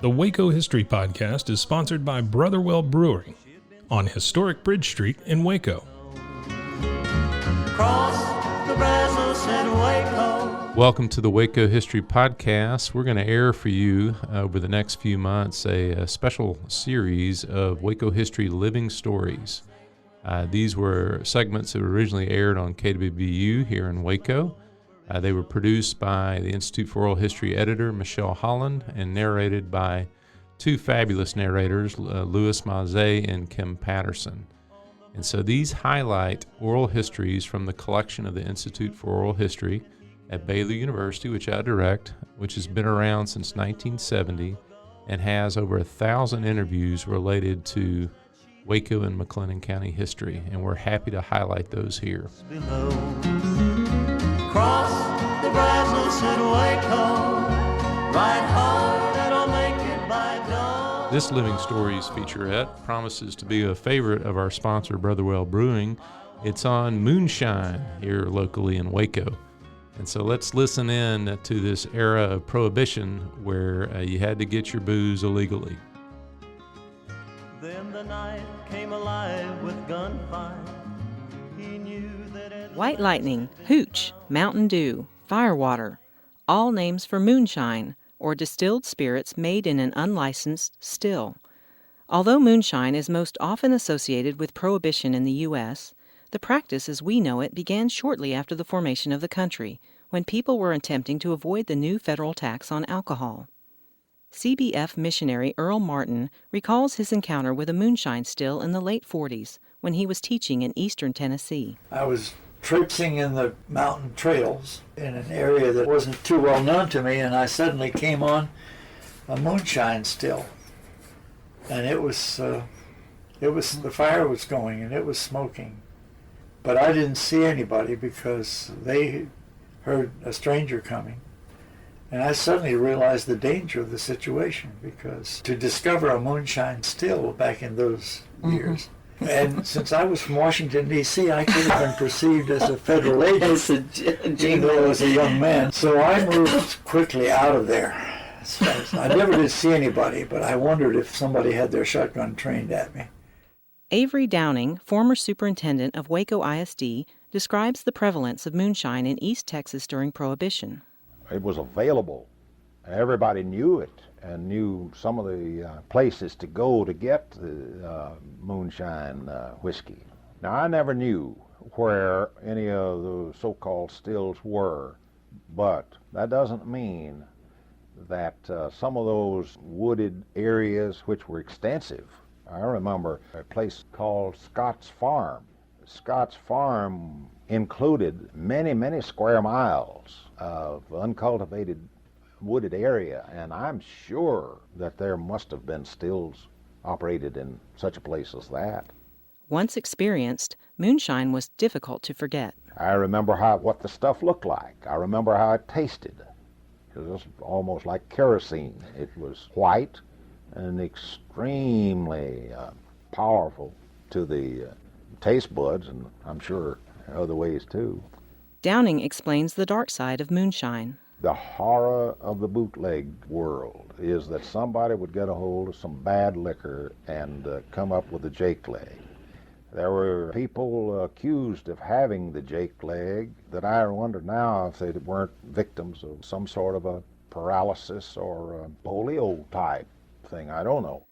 The Waco History Podcast is sponsored by Brotherwell Brewing on historic Bridge Street in Waco. Welcome to the Waco History Podcast. We're going to air for you over the next few months a special series of Waco History Living Stories. These were segments that were originally aired on KWBU here in Waco. They were produced by the Institute for Oral History editor, Michelle Holland, and narrated by two fabulous narrators, Louis Maze and Kim Patterson. And so these highlight oral histories from the collection of the Institute for Oral History at Baylor University, which I direct, which has been around since 1970 and has over 1,000 interviews related to Waco and McLennan County history, and we're happy to highlight those here. Cross the Brazos at Waco, ride hard and I'll make it by dawn. This Living Stories featurette promises to be a favorite of our sponsor, Brotherwell Brewing. It's on Moonshine here locally in Waco. And so let's listen in to this era of prohibition where you had to get your booze illegally. Then the night came alive with gunfire. He knew that White Lightning, Hooch, Mountain Dew, Firewater, all names for moonshine, or distilled spirits made in an unlicensed still. Although moonshine is most often associated with prohibition in the U.S., the practice as we know it began shortly after the formation of the country, when people were attempting to avoid the new federal tax on alcohol. CBF missionary Earl Martin recalls his encounter with a moonshine still in the late 40s when he was teaching in eastern Tennessee. I was traipsing in the mountain trails in an area that wasn't too well known to me, and I suddenly came on a moonshine still. And it was the fire was going and it was smoking. But I didn't see anybody because they heard a stranger coming. And I suddenly realized the danger of the situation, because to discover a moonshine still back in those years, and since I was from Washington, D.C., I could have been perceived as a federal agent, even though I was a young man. So I moved quickly out of there. I never did see anybody, but I wondered if somebody had their shotgun trained at me. Avery Downing, former superintendent of Waco ISD, describes the prevalence of moonshine in East Texas during Prohibition. It was available. Everybody knew it and knew some of the places to go to get the moonshine whiskey. Now, I never knew where any of the so-called stills were, but that doesn't mean that some of those wooded areas, which were extensive. I remember a place called Scott's Farm. Scott's Farm included many, many square miles of uncultivated wooded area, and I'm sure that there must have been stills operated in such a place as that. Once experienced, moonshine was difficult to forget. I remember what the stuff looked like. I remember how it tasted. It was almost like kerosene. It was white and extremely powerful to the taste buds, and I'm sure other ways too. Downing explains the dark side of moonshine. The horror of the bootleg world is that somebody would get a hold of some bad liquor and come up with a jake leg. There were people accused of having the jake leg that I wonder now if they weren't victims of some sort of a paralysis or a polio type thing. I don't know.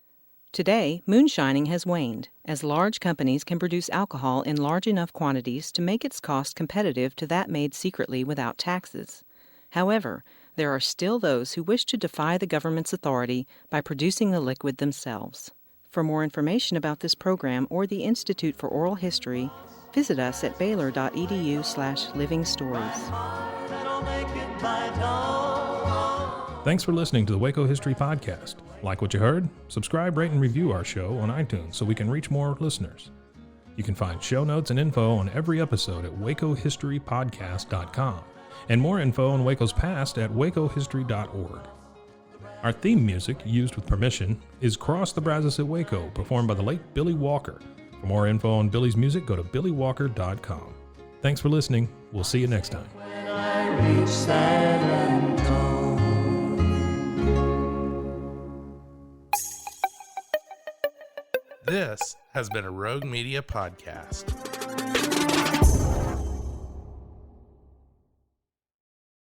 Today, moonshining has waned, as large companies can produce alcohol in large enough quantities to make its cost competitive to that made secretly without taxes. However, there are still those who wish to defy the government's authority by producing the liquid themselves. For more information about this program or the Institute for Oral History, visit us at baylor.edu/livingstories. Thanks for listening to the Waco History Podcast. Like what you heard? Subscribe, rate, and review our show on iTunes so we can reach more listeners. You can find show notes and info on every episode at wacohistorypodcast.com, and more info on Waco's past at wacohistory.org. Our theme music, used with permission, is Cross the Brazos at Waco, performed by the late Billy Walker. For more info on Billy's music, go to billywalker.com. Thanks for listening. We'll see you next time. when I reach San Antonio. This has been a Rogue Media podcast.